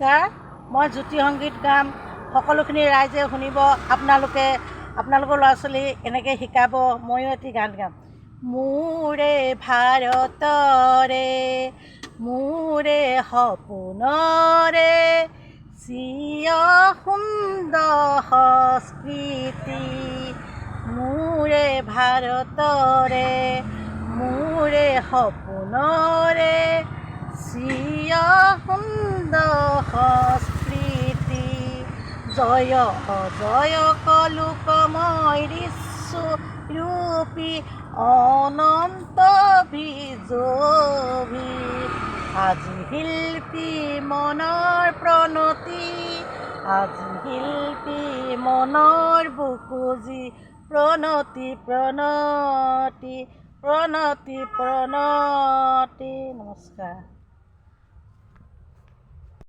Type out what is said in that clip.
নমস্কাৰ, মই জ্যোতি সংগীত গাম। সকলোখিনি ৰাইজে শুনিব। আপোনালোকৰ ল'ৰা ছোৱালী এনেকৈ শিকাব। ময়ো এটি গান গাম। মোৰে ভাৰতৰে মোৰে সপোনৰে চিৰ সুন্দৰ সংস্কৃতি, মোৰে ভাৰতৰে মোৰে সপোনৰে চিৰ সুন্দৰ সংস্কৃতি, জয় অজয় কলোকময় দৃশ্য ৰূপী অনন্ত বিজভি, আজি শিল্পী মনৰ প্ৰণতি, আজি শিল্পী মনৰ বুকুজি প্ৰণতি প্ৰণতি প্ৰণতি প্ৰণতি। নমস্কাৰ।